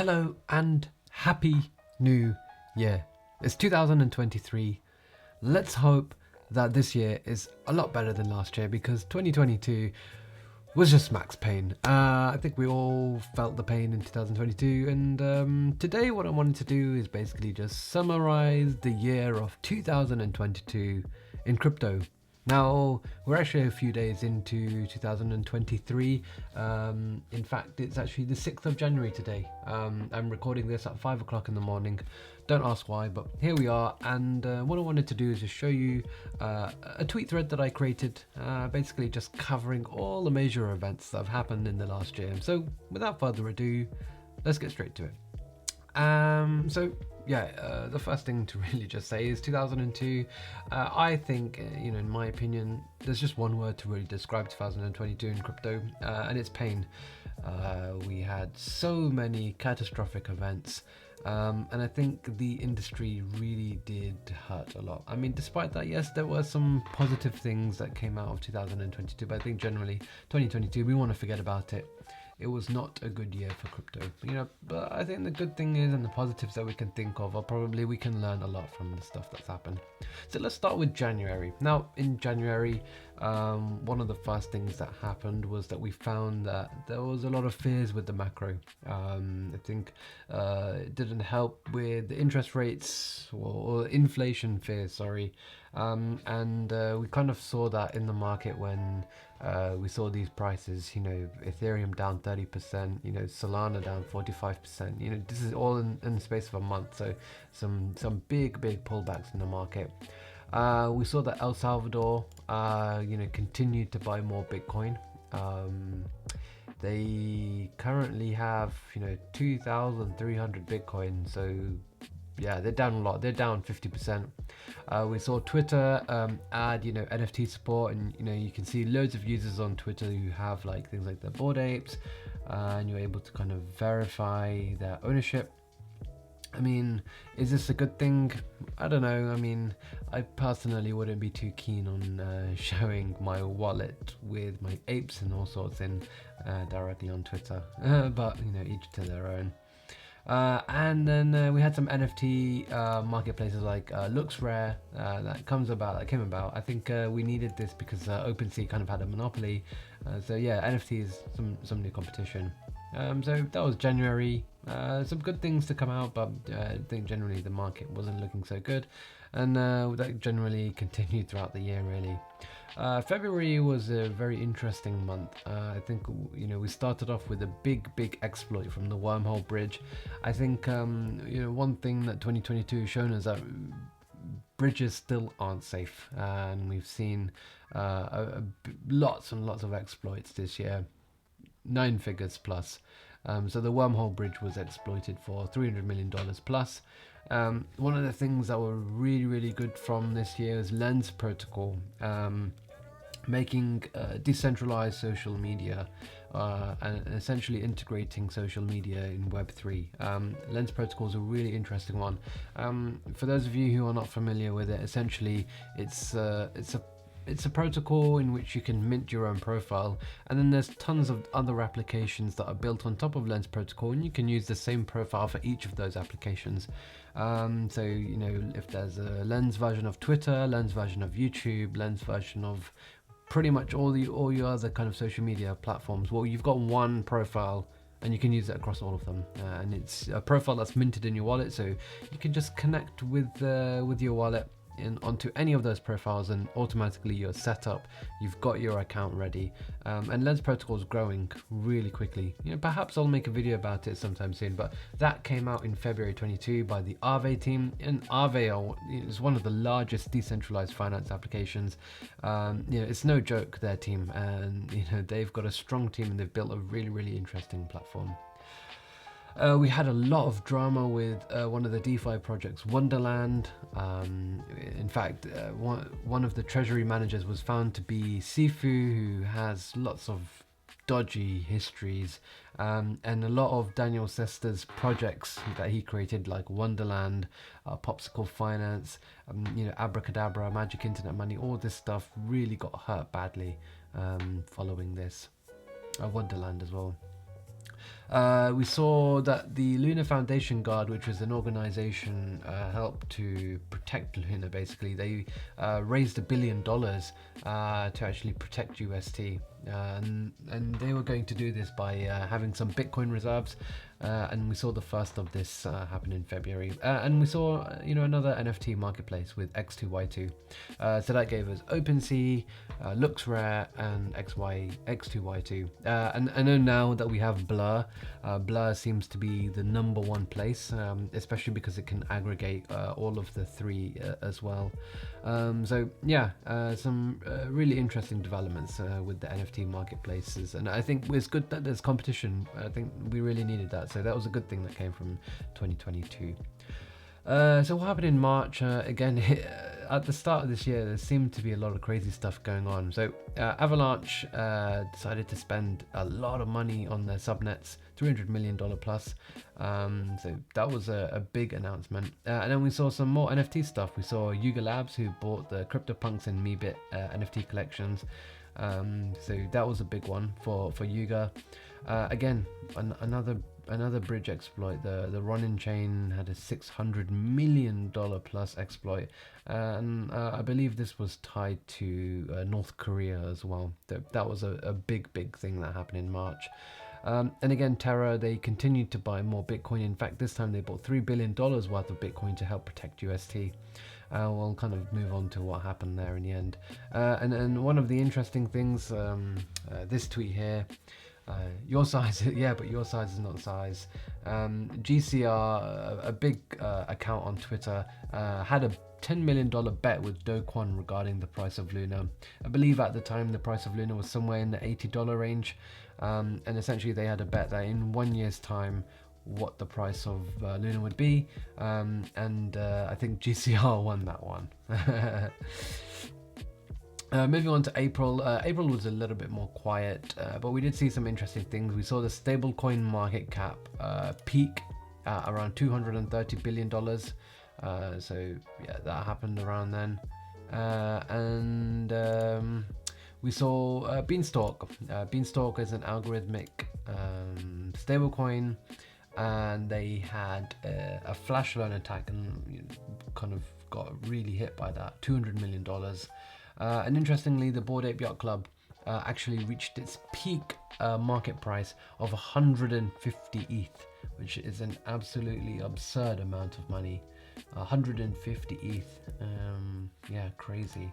Hello and happy new year. It's 2023. Let's hope that this year is a lot better than last year because 2022 was just max pain. I think we all felt the pain in 2022, and today what I wanted to do is basically just summarize the year of 2022 in crypto. Now, we're actually a few days into 2023. In fact, it's actually the 6th of January today. I'm recording this at 5 o'clock in the morning. Don't ask why, but here we are. And what I wanted to do is just show you a tweet thread that I created, basically just covering all the major events that have happened in the last year. So, without further ado, let's get straight to it. The first thing to really just say is 2002. I think, in my opinion, there's just one word to really describe 2022 in crypto, and it's pain. We had so many catastrophic events, and I think the industry really did hurt a lot. I mean, despite that, yes, there were some positive things that came out of 2022, but I think generally 2022, we want to forget about it. It was not a good year for crypto, but I think the good thing is, and the positives that we can think of are probably we can learn a lot from the stuff that's happened. So let's start with January. Now, in January, one of the first things that happened was that we found that there was a lot of fears with the macro. I think it didn't help with the interest rates or inflation fears, sorry. We kind of saw that in the market when we saw these prices, Ethereum down 30%, Solana down 45%, this is all in the space of a month. So some big pullbacks in the market. We saw that El Salvador, continued to buy more Bitcoin. They currently have, 2,300 Bitcoin. So yeah, they're down a lot. They're down 50%. We saw Twitter add, NFT support, and you can see loads of users on Twitter who have things like the Bored Apes, and you're able to kind of verify their ownership. I mean, is this a good thing? I don't know. I mean, I personally wouldn't be too keen on showing my wallet with my apes and all sorts in directly on Twitter, but each to their own. And then we had some NFT marketplaces like LooksRare that came about. I think we needed this because OpenSea kind of had a monopoly. NFTs, some new competition. So that was January. Some good things to come out, but I think generally the market wasn't looking so good, and that generally continued throughout the year, really. February was a very interesting month. I think we started off with a big exploit from the Wormhole Bridge. I think one thing that 2022 has shown is that bridges still aren't safe, and we've seen lots and lots of exploits this year, 9 figures plus. So the Wormhole Bridge was exploited for $300 million plus. One of the things that were really good from this year is Lens Protocol, making decentralized social media and essentially integrating social media in Web3. Lens Protocol is a really interesting one. For those of you who are not familiar with it, essentially it's a protocol in which you can mint your own profile, and then there's tons of other applications that are built on top of Lens Protocol, and you can use the same profile for each of those applications. If there's a Lens version of Twitter, Lens version of YouTube, Lens version of pretty much all your other kind of social media platforms, well, you've got one profile and you can use it across all of them, and it's a profile that's minted in your wallet, so you can just connect with your wallet onto any of those profiles, and automatically you're set up, you've got your account ready. And Lens Protocol is growing really quickly. Perhaps I'll make a video about it sometime soon, but that came out in February 22 by the Aave team, and Aave is one of the largest decentralized finance applications. It's no joke, their team, and they've got a strong team, and they've built a really interesting platform. We had a lot of drama with one of the DeFi projects, Wonderland. In fact, one of the treasury managers was found to be Sifu, who has lots of dodgy histories, and a lot of Daniel Sester's projects that he created, like Wonderland, Popsicle Finance, Abracadabra, Magic Internet Money, all this stuff really got hurt badly following this. Wonderland as well. We saw that the Luna Foundation Guard, which was an organization helped to protect Luna, basically, they raised $1 billion to actually protect UST. And they were going to do this by having some Bitcoin reserves, and we saw the first of this happen in February. And we saw, another NFT marketplace with X2Y2. So that gave us OpenSea, LooksRare, and X2Y2. And I know now that we have Blur. Blur seems to be the number one place, especially because it can aggregate all of the three as well. So yeah, some really interesting developments with the NFT marketplaces, and I think it's good that there's competition. I think we really needed that, so that was a good thing that came from 2022. So what happened in March? Again, at the start of this year, there seemed to be a lot of crazy stuff going on. So Avalanche decided to spend a lot of money on their subnets, $300 million plus. So that was a big announcement. And then we saw some more NFT stuff. We saw Yuga Labs, who bought the CryptoPunks and Meebit NFT collections. So that was a big one for Yuga. Again, another bridge exploit. The Ronin chain had a $600 million plus exploit, and I believe this was tied to North Korea as well. That was a big thing that happened in March. And again, Terra, they continued to buy more Bitcoin. In fact, this time they bought $3 billion worth of Bitcoin to help protect UST. We'll kind of move on to what happened there in the end. And one of the interesting things, this tweet here, your size, yeah, but your size is not size. GCR, a big account on Twitter, had a $10 million bet with Do Kwon regarding the price of Luna. I believe at the time the price of Luna was somewhere in the $80 range, and essentially they had a bet that in 1 year's time what the price of Luna would be, and I think GCR won that one. Moving on to April. April was a little bit more quiet, but we did see some interesting things. We saw the stablecoin market cap peak at around $230 billion. So yeah, that happened around then. And we saw Beanstalk. Beanstalk is an algorithmic stablecoin, and they had a flash loan attack and kind of got really hit by that. $200 million. And interestingly, the Bored Ape Yacht Club actually reached its peak market price of 150 ETH, which is an absolutely absurd amount of money. 150 ETH, yeah, crazy.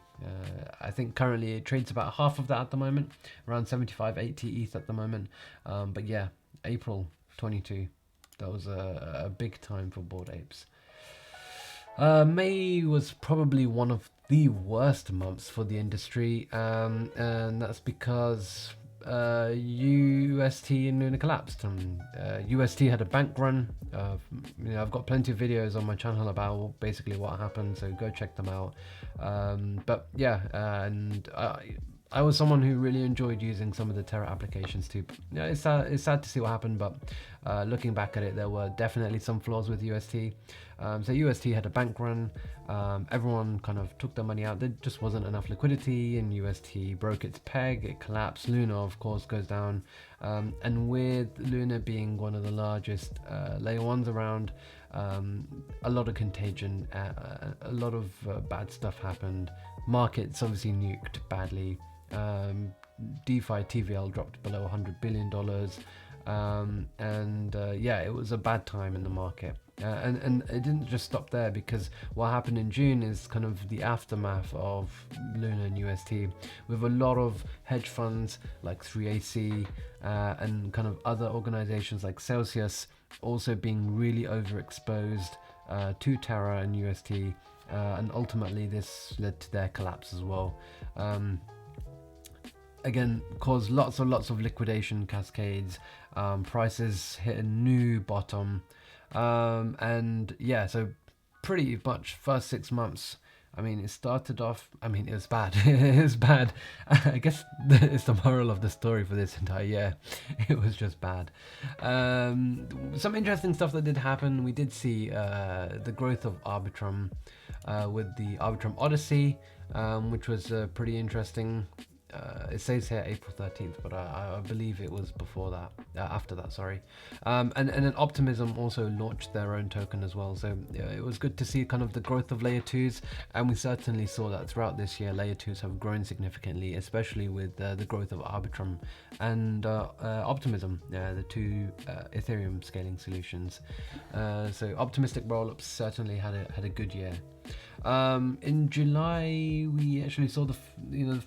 I think currently it trades about half of that at the moment, around 75, 80 ETH at the moment. But yeah, April 22, that was a big time for Bored Apes. May was probably one of the worst months for the industry, and that's because UST and Luna collapsed. UST had a bank run. I've got plenty of videos on my channel about basically what happened, so go check them out. But yeah, and I was someone who really enjoyed using some of the Terra applications too. Yeah, it's sad to see what happened, but looking back at it, there were definitely some flaws with UST. So UST had a bank run. Everyone kind of took their money out. There just wasn't enough liquidity, and UST broke its peg. It collapsed. Luna, of course, goes down. And with Luna being one of the largest layer ones around, a lot of contagion, a lot of bad stuff happened. Markets obviously nuked badly. DeFi TVL dropped below $100 billion. Yeah, it was a bad time in the market. And it didn't just stop there, because what happened in June is kind of the aftermath of Luna and UST, with a lot of hedge funds like 3AC and kind of other organizations like Celsius also being really overexposed to Terra and UST, and ultimately this led to their collapse as well. Again, caused lots of liquidation cascades. Prices hit a new bottom. And yeah, so pretty much first 6 months, I mean, it started off, I mean, it was bad. It was bad. I guess it's the moral of the story for this entire year. It was just bad. Some interesting stuff that did happen. We did see the growth of Arbitrum with the Arbitrum Odyssey, which was pretty interesting. It says here April 13th, but I believe it was before that, after that, sorry. And then Optimism also launched their own token as well. So it was good to see kind of the growth of layer 2s, and we certainly saw that throughout this year. Layer 2s have grown significantly, especially with the growth of Arbitrum and Optimism, the two Ethereum scaling solutions. So optimistic rollups certainly had a good year. In July, we actually saw the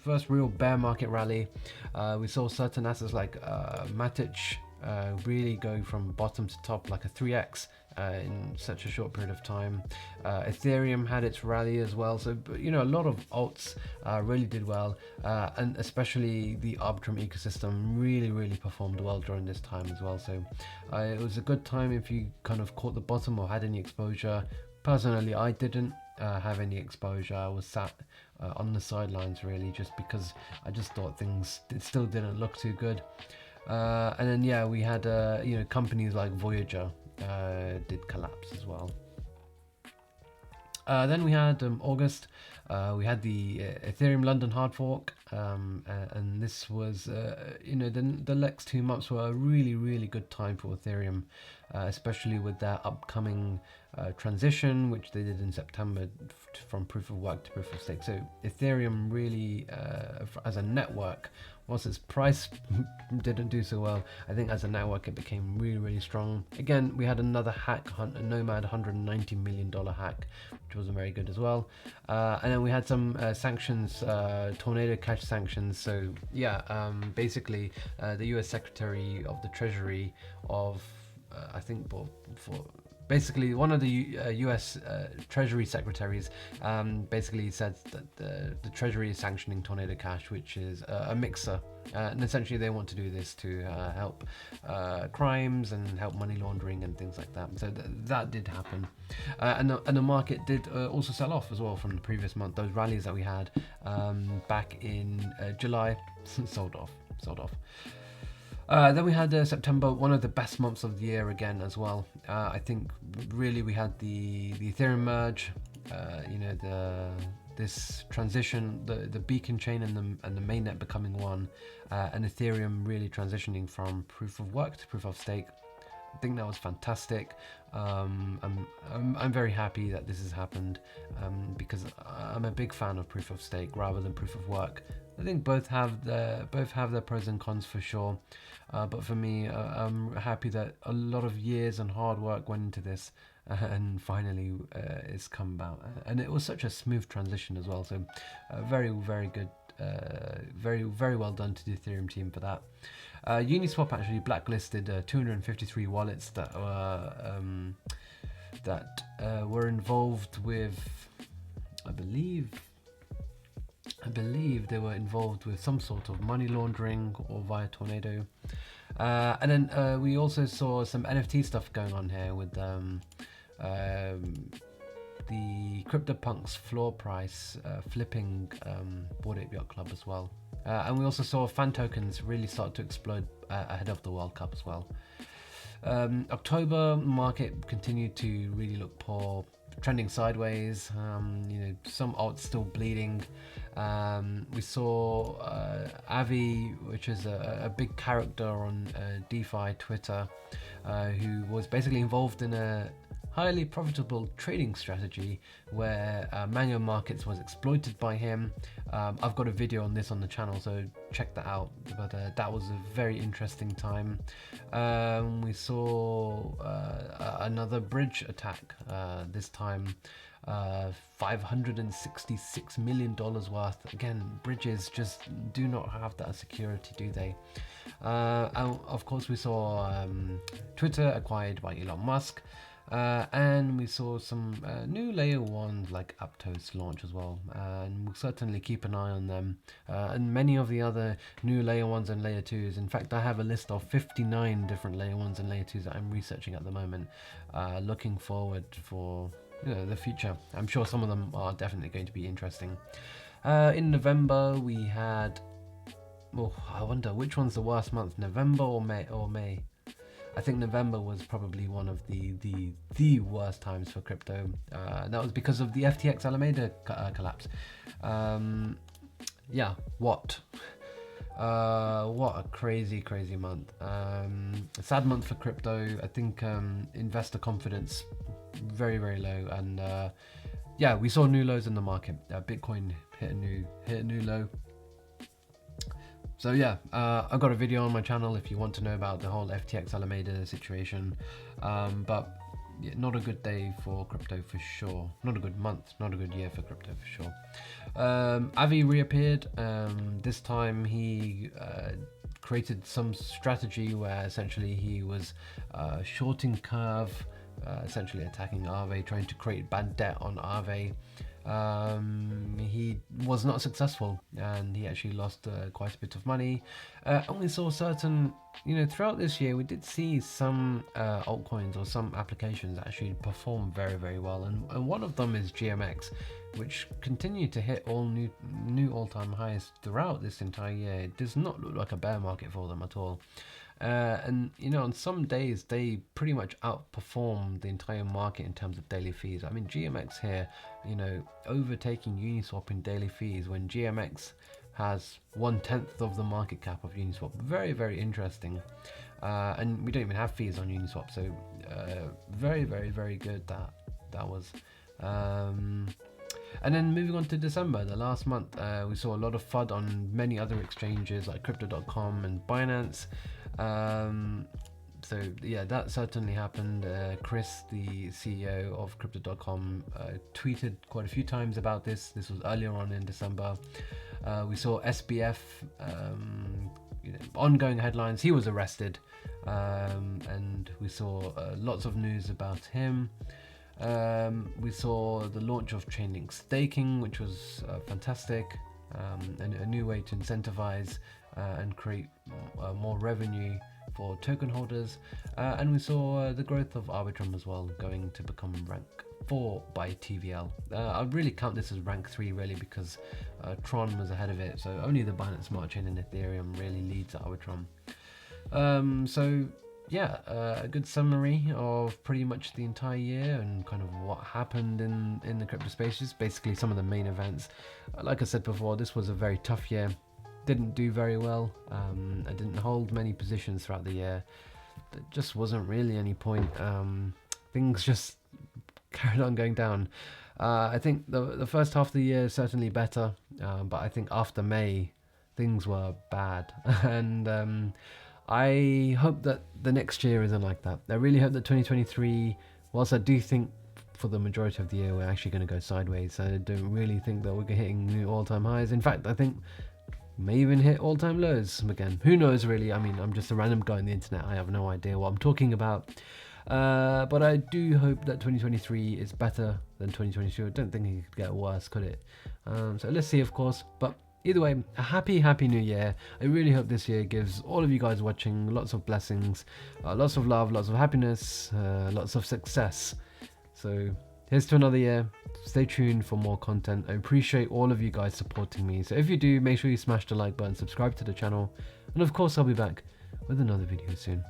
first real bear market rally. We saw certain assets like Matic really go from bottom to top like a 3x in such a short period of time. Ethereum had its rally as well, so a lot of alts really did well, and especially the Arbitrum ecosystem really performed well during this time as well. So it was a good time if you kind of caught the bottom or had any exposure. Personally, I didn't have any exposure. I was sat on the sidelines really, just because I just thought things still didn't look too good. And then we had companies like Voyager did collapse as well. Then we had August. We had the Ethereum London hard fork, and this was the next 2 months were a really good time for Ethereum, especially with their upcoming transition, which they did in September from proof of work to proof of stake. So Ethereum really, as a network, whilst its price didn't do so well, I think as a network it became really strong. Again, we had another hack, a Nomad $190 million hack, which wasn't very good as well. And then we had some sanctions, Tornado Cash sanctions. So basically the US Secretary of the Treasury of I think for basically one of the US Treasury secretaries basically said that the Treasury is sanctioning Tornado Cash, which is a mixer, and essentially they want to do this to help crimes and help money laundering and things like that. So that did happen, and the market did also sell off as well from the previous month. Those rallies that we had back in July sold off. Then we had September, one of the best months of the year again as well. I think really we had the Ethereum merge, this transition, the beacon chain and the mainnet becoming one, and Ethereum really transitioning from proof of work to proof of stake. I think that was fantastic. I'm very happy that this has happened, because I'm a big fan of proof of stake rather than proof of work. I think both have their pros and cons for sure, but for me, I'm happy that a lot of years and hard work went into this, and finally it's come about, and it was such a smooth transition as well. So very good, very well done to the Ethereum team for that. Uniswap actually blacklisted 253 wallets that were involved with, I believe they were involved with some sort of money laundering or via Tornado. And then we also saw some NFT stuff going on here with the CryptoPunks floor price flipping Bored Ape Yacht Club as well. And we also saw fan tokens really start to explode ahead of the World Cup as well. October market continued to really look poor, trending sideways. Some alts still bleeding. We saw Avi, which is a big character on DeFi Twitter, who was basically involved in a highly profitable trading strategy where Mango Markets was exploited by him. I've got a video on this on the channel, so check that out. But that was a very interesting time. We saw another bridge attack, this time $566 million worth. Again, bridges just do not have that security, do they? And of course we saw Twitter acquired by Elon Musk. And we saw some new layer ones like Aptos launch as well, and we'll certainly keep an eye on them, and many of the other new layer ones and layer twos. In fact, I have a list of 59 different layer ones and layer twos that I'm researching at the moment, looking forward for the future. I'm sure some of them are definitely going to be interesting. In November we had, I wonder which one's the worst month, November or May. I think November was probably one of the worst times for crypto. That was because of the FTX Alameda collapse. What? What a crazy month. A sad month for crypto. I think investor confidence very low, and yeah, we saw new lows in the market. Bitcoin hit a new low. So yeah, I've got a video on my channel if you want to know about the whole FTX Alameda situation. But yeah, not a good day for crypto for sure. Not a good month, not a good year for crypto for sure. Avi reappeared. This time he created some strategy where essentially he was shorting Curve, essentially attacking Aave, trying to create bad debt on Aave. He was not successful, and he actually lost quite a bit of money. And we saw certain, throughout this year, we did see some altcoins or some applications actually perform very well, and one of them is GMX, which continued to hit all new all-time highs throughout this entire year. It does not look like a bear market for them at all. And on some days they pretty much outperform the entire market in terms of daily fees. I mean, GMX here, overtaking Uniswap in daily fees when GMX has 1/10 of the market cap of Uniswap. Very interesting. And we don't even have fees on Uniswap, so very good that was. And then moving on to December, the last month, we saw a lot of FUD on many other exchanges like Crypto.com and Binance. So yeah, that certainly happened. Chris, the CEO of Crypto.com, tweeted quite a few times about this. This was earlier on in December. We saw SBF, ongoing headlines. He was arrested, and we saw lots of news about him. We saw the launch of Chainlink staking, which was fantastic, and a new way to incentivize and create more revenue for token holders. And we saw the growth of Arbitrum as well, going to become rank 4 by TVL. I really count this as rank 3 really, because Tron was ahead of it, so only the Binance Smart Chain and Ethereum really leads Arbitrum. So yeah, a good summary of pretty much the entire year and kind of what happened in the crypto spaces. Basically some of the main events. Like I said before, this was a very tough year. Didn't do very well. I didn't hold many positions throughout the year. There just wasn't really any point. Things just carried on going down. I think the first half of the year is certainly better, but I think after May things were bad. And I hope that the next year isn't like that. I really hope that 2023, whilst I do think for the majority of the year we're actually going to go sideways, I don't really think that we're hitting new all-time highs. In fact, I think we may even hit all-time lows again. Who knows really? I mean, I'm just a random guy on the internet. I have no idea what I'm talking about. But I do hope that 2023 is better than 2022. I don't think it could get worse, could it? So let's see, of course. But either way, a happy new year. I really hope this year gives all of you guys watching lots of blessings, lots of love, lots of happiness, lots of success. So here's to another year. Stay tuned for more content. I appreciate all of you guys supporting me. So if you do, make sure you smash the like button, subscribe to the channel, and of course I'll be back with another video soon.